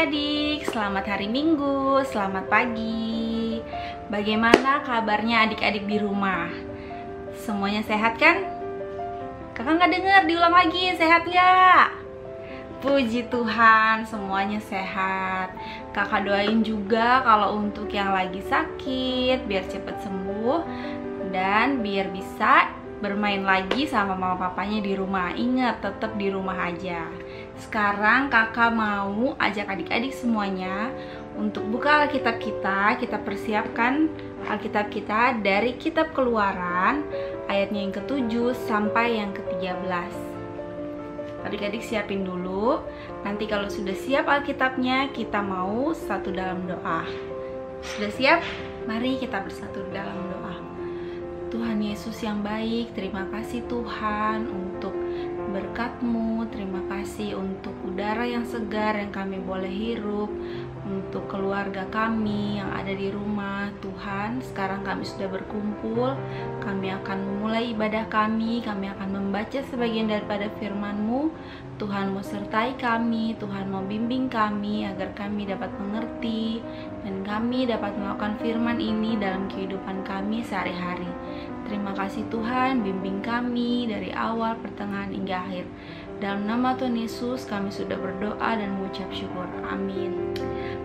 adik-adik, selamat hari Minggu, selamat pagi. Bagaimana kabarnya adik-adik di rumah? Semuanya sehat kan? Kakak nggak dengar, diulang lagi, sehat nggak? Puji Tuhan, semuanya sehat. Kakak doain juga kalau untuk yang lagi sakit, biar cepat sembuh dan biar bisa bermain lagi sama mama papanya di rumah. Ingat, tetap di rumah aja. Sekarang kakak mau ajak adik-adik semuanya untuk buka Alkitab kita. Kita persiapkan Alkitab kita dari kitab Keluaran ayatnya yang ke-7 sampai yang ke-13. Adik-adik siapin dulu. Nanti kalau sudah siap Alkitabnya, kita mau satu dalam doa. Sudah siap? Mari kita bersatu dalam doa. Tuhan Yesus yang baik, terima kasih Tuhan untuk berkat-Mu, terima kasih untuk udara yang segar yang kami boleh hirup, untuk keluarga kami yang ada di rumah. Tuhan, sekarang kami sudah berkumpul, kami akan memulai ibadah kami akan membaca sebagian daripada firman-Mu. Tuhan mau sertai kami, Tuhan mau bimbing kami agar kami dapat mengerti dan kami dapat melakukan firman ini dalam kehidupan kami sehari-hari. Terima kasih Tuhan, bimbing kami dari awal, pertengahan, hingga akhir. Dalam nama Tuhan Yesus kami sudah berdoa dan mengucap syukur. Amin.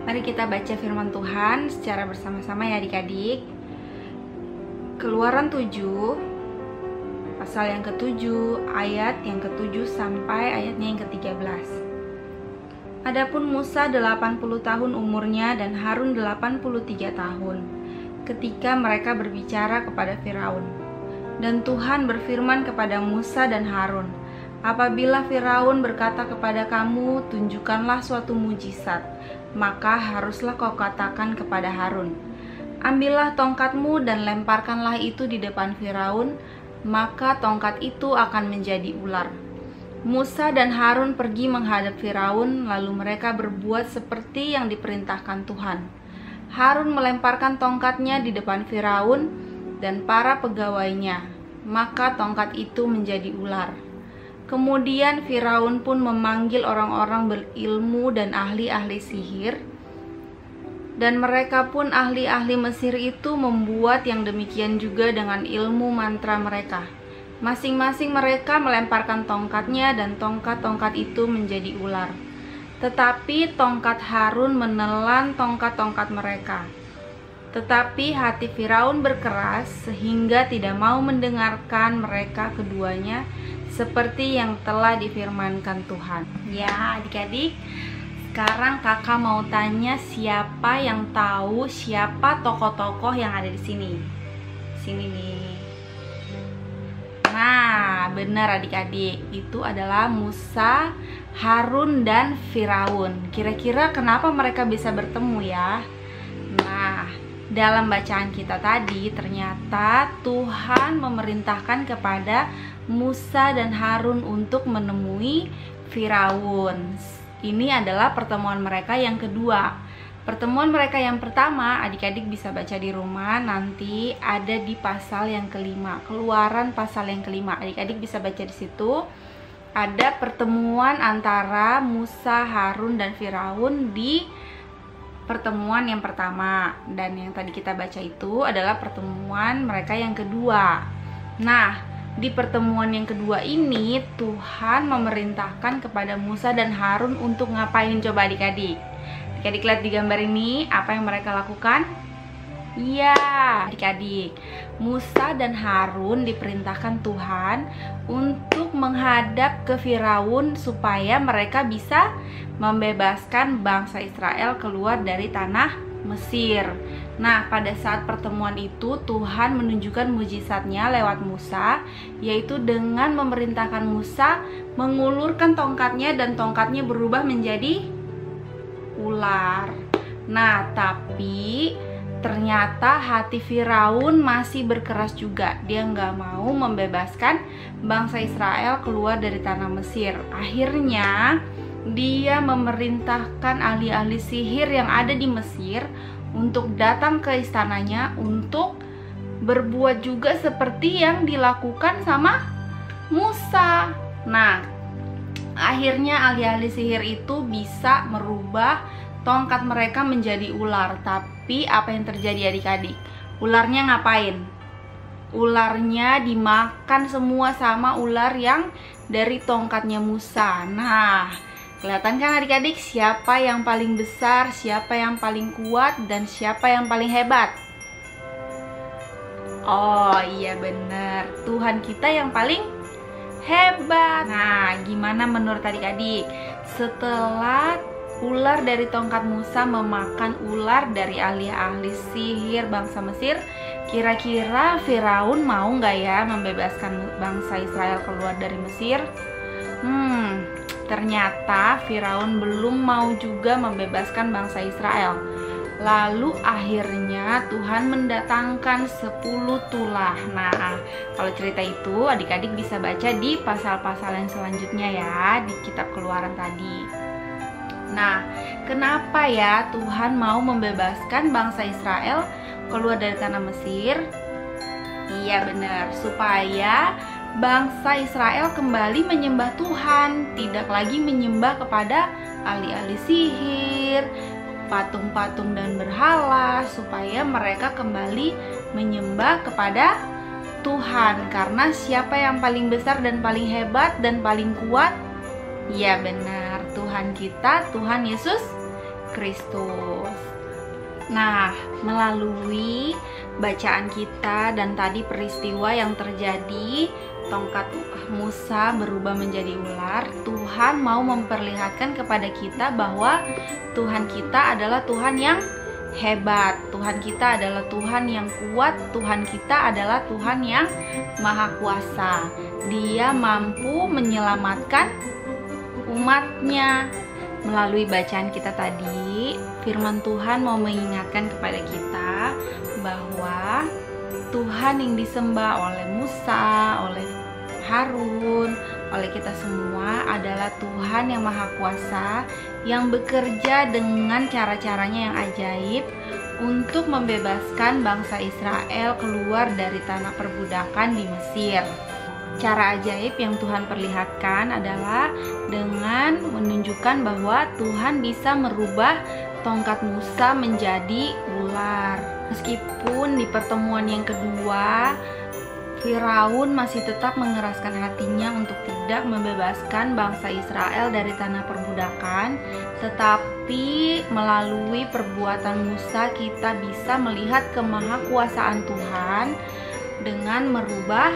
Mari kita baca firman Tuhan secara bersama-sama ya adik-adik. Keluaran 7 pasal yang ke-7 ayat yang ke-7 sampai ayatnya yang ke-13. Adapun Musa 80 tahun umurnya dan Harun 83 tahun ketika mereka berbicara kepada Firaun. Dan Tuhan berfirman kepada Musa dan Harun, apabila Firaun berkata kepada kamu, tunjukkanlah suatu mujizat, maka haruslah kau katakan kepada Harun, ambillah tongkatmu dan lemparkanlah itu di depan Firaun, maka tongkat itu akan menjadi ular. Musa dan Harun pergi menghadap Firaun, lalu mereka berbuat seperti yang diperintahkan Tuhan. Harun melemparkan tongkatnya di depan Firaun dan para pegawainya, maka tongkat itu menjadi ular. Kemudian Firaun pun memanggil orang-orang berilmu dan ahli-ahli sihir, dan mereka pun ahli-ahli Mesir itu membuat yang demikian juga dengan ilmu mantra mereka. Masing-masing mereka melemparkan tongkatnya dan tongkat-tongkat itu menjadi ular. Tetapi tongkat Harun menelan tongkat-tongkat mereka. Tetapi hati Firaun berkeras sehingga tidak mau mendengarkan mereka keduanya seperti yang telah difirmankan Tuhan. Ya adik-adik, sekarang kakak mau tanya siapa yang tahu siapa tokoh-tokoh yang ada di sini? Sini nih. Nah, benar adik-adik, itu adalah Musa, Harun, dan Firaun. Kira-kira kenapa mereka bisa bertemu ya? Nah, dalam bacaan kita tadi ternyata Tuhan memerintahkan kepada Musa dan Harun untuk menemui Firaun. Ini adalah pertemuan mereka yang kedua. Pertemuan mereka yang pertama, adik-adik bisa baca di rumah, nanti ada di pasal yang kelima, Keluaran pasal yang kelima. Adik-adik bisa baca di situ. Ada pertemuan antara Musa, Harun, dan Firaun di pertemuan yang pertama. Dan yang tadi kita baca itu adalah pertemuan mereka yang kedua. Nah, di pertemuan yang kedua ini Tuhan memerintahkan kepada Musa dan Harun untuk ngapain coba adik-adik? Adik-adik lihat di gambar ini, apa yang mereka lakukan? Iya, adik-adik, Musa dan Harun diperintahkan Tuhan untuk menghadap ke Firaun supaya mereka bisa membebaskan bangsa Israel keluar dari tanah Mesir. Nah, pada saat pertemuan itu Tuhan menunjukkan mujizatnya lewat Musa, yaitu dengan memerintahkan Musa mengulurkan tongkatnya dan tongkatnya berubah menjadi ular. Nah, tapi ternyata hati Firaun masih berkeras juga. Dia nggak mau membebaskan bangsa Israel keluar dari tanah Mesir. Akhirnya dia memerintahkan ahli-ahli sihir yang ada di Mesir untuk datang ke istananya untuk berbuat juga seperti yang dilakukan sama Musa. Nah, akhirnya ahli-ahli sihir itu bisa merubah tongkat mereka menjadi ular. Tapi apa yang terjadi adik-adik? Ularnya ngapain? Ularnya dimakan semua sama ular yang dari tongkatnya Musa. Nah, kelihatan kan adik-adik siapa yang paling besar, siapa yang paling kuat, dan siapa yang paling hebat? Oh iya bener, Tuhan kita yang paling hebat. Nah, gimana menurut adik-adik? Setelah ular dari tongkat Musa memakan ular dari ahli-ahli sihir bangsa Mesir, kira-kira Firaun mau nggak ya membebaskan bangsa Israel keluar dari Mesir? Ternyata Firaun belum mau juga membebaskan bangsa Israel. Lalu akhirnya Tuhan mendatangkan 10 tulah. Nah, kalau cerita itu adik-adik bisa baca di pasal-pasal yang selanjutnya ya, di kitab Keluaran tadi. Nah, kenapa ya Tuhan mau membebaskan bangsa Israel keluar dari tanah Mesir? Iya benar, supaya bangsa Israel kembali menyembah Tuhan, tidak lagi menyembah kepada ahli-ahli sihir, patung-patung dan berhala, supaya mereka kembali menyembah kepada Tuhan. Karena siapa yang paling besar dan paling hebat dan paling kuat? Ya benar, Tuhan kita, Tuhan Yesus Kristus. Nah, melalui bacaan kita dan tadi peristiwa yang terjadi, tongkat Musa berubah menjadi ular, Tuhan mau memperlihatkan kepada kita bahwa Tuhan kita adalah Tuhan yang hebat, Tuhan kita adalah Tuhan yang kuat, Tuhan kita adalah Tuhan yang maha kuasa. Dia mampu menyelamatkan umatnya. Melalui bacaan kita tadi, firman Tuhan mau mengingatkan kepada kita bahwa Tuhan yang disembah oleh Musa, oleh Harun, oleh kita semua adalah Tuhan yang maha kuasa, yang bekerja dengan cara-caranya yang ajaib untuk membebaskan bangsa Israel keluar dari tanah perbudakan di Mesir. Cara ajaib yang Tuhan perlihatkan adalah dengan menunjukkan bahwa Tuhan bisa merubah tongkat Musa menjadi ular. Meskipun di pertemuan yang kedua Firaun masih tetap mengeraskan hatinya untuk tidak membebaskan bangsa Israel dari tanah perbudakan, tetapi melalui perbuatan Musa kita bisa melihat kemahakuasaan Tuhan dengan merubah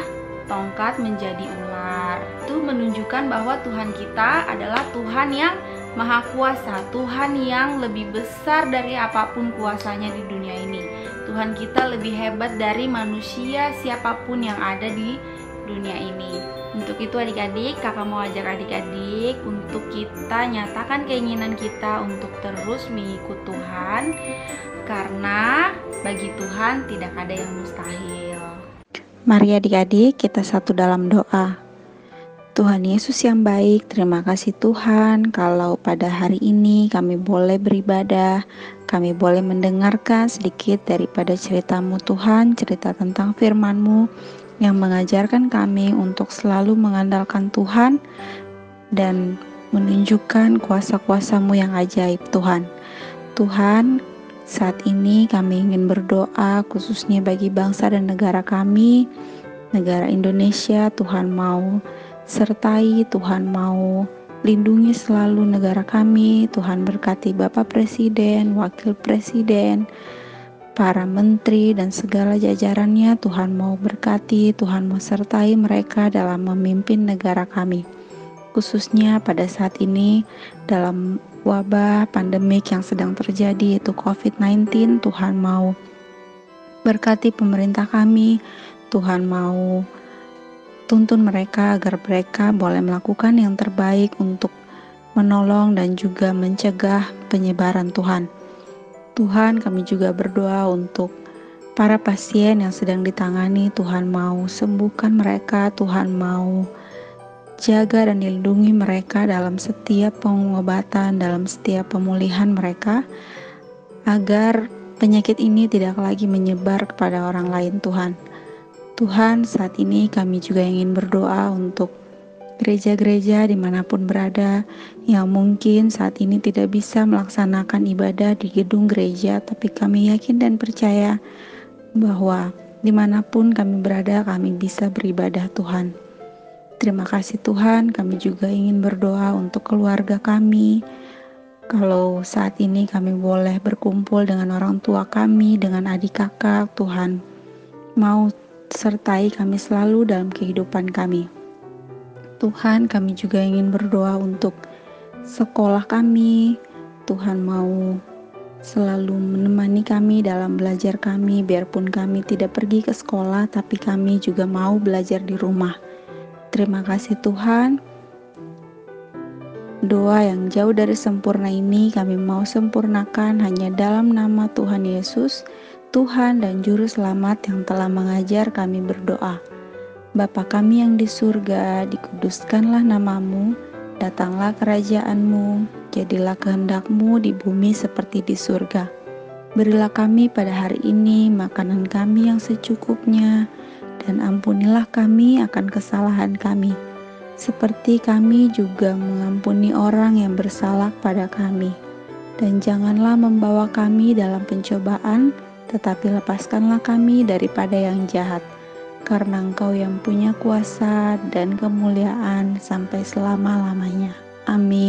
tongkat menjadi ular. Itu menunjukkan bahwa Tuhan kita adalah Tuhan yang maha kuasa, Tuhan yang lebih besar dari apapun kuasanya di dunia ini. Tuhan kita lebih hebat dari manusia siapapun yang ada di dunia ini. Untuk itu adik-adik, kakak mau ajak adik-adik untuk kita nyatakan keinginan kita untuk terus mengikut Tuhan, karena bagi Tuhan tidak ada yang mustahil. Mari adik-adik kita satu dalam doa. Tuhan Yesus yang baik, terima kasih Tuhan kalau pada hari ini kami boleh beribadah, kami boleh mendengarkan sedikit daripada cerita-Mu Tuhan, cerita tentang firman-Mu yang mengajarkan kami untuk selalu mengandalkan Tuhan dan menunjukkan kuasa-kuasa-Mu yang ajaib Tuhan. Tuhan, saat ini kami ingin berdoa khususnya bagi bangsa dan negara kami, negara Indonesia. Tuhan mau sertai, Tuhan mau lindungi selalu negara kami. Tuhan berkati Bapak Presiden, Wakil Presiden, para menteri dan segala jajarannya. Tuhan mau berkati, Tuhan mau sertai mereka dalam memimpin negara kami. Khususnya pada saat ini dalam wabah pandemik yang sedang terjadi yaitu COVID-19, Tuhan mau berkati pemerintah kami, Tuhan mau tuntun mereka agar mereka boleh melakukan yang terbaik untuk menolong dan juga mencegah penyebaran Tuhan. Tuhan, kami juga berdoa untuk para pasien yang sedang ditangani, Tuhan mau sembuhkan mereka, Tuhan mau jaga dan lindungi mereka dalam setiap pengobatan, dalam setiap pemulihan mereka, agar penyakit ini tidak lagi menyebar kepada orang lain Tuhan. Tuhan, saat ini kami juga ingin berdoa untuk gereja-gereja dimanapun berada yang mungkin saat ini tidak bisa melaksanakan ibadah di gedung gereja, tapi kami yakin dan percaya bahwa dimanapun kami berada, kami bisa beribadah Tuhan. Terima kasih Tuhan, kami juga ingin berdoa untuk keluarga kami. Kalau saat ini kami boleh berkumpul dengan orang tua kami, dengan adik kakak, Tuhan mau sertai kami selalu dalam kehidupan kami. Tuhan, kami juga ingin berdoa untuk sekolah kami. Tuhan mau selalu menemani kami dalam belajar kami, biarpun kami tidak pergi ke sekolah, tapi kami juga mau belajar di rumah. Terima kasih Tuhan. Doa yang jauh dari sempurna ini kami mau sempurnakan hanya dalam nama Tuhan Yesus, Tuhan dan Juru Selamat yang telah mengajar kami berdoa. Bapa kami yang di surga, dikuduskanlah namamu, datanglah kerajaan-Mu, jadilah kehendak-Mu di bumi seperti di surga. Berilah kami pada hari ini makanan kami yang secukupnya, dan ampunilah kami akan kesalahan kami, seperti kami juga mengampuni orang yang bersalah pada kami. Dan janganlah membawa kami dalam pencobaan, tetapi lepaskanlah kami daripada yang jahat. Karena Engkau yang punya kuasa dan kemuliaan sampai selama-lamanya. Amin.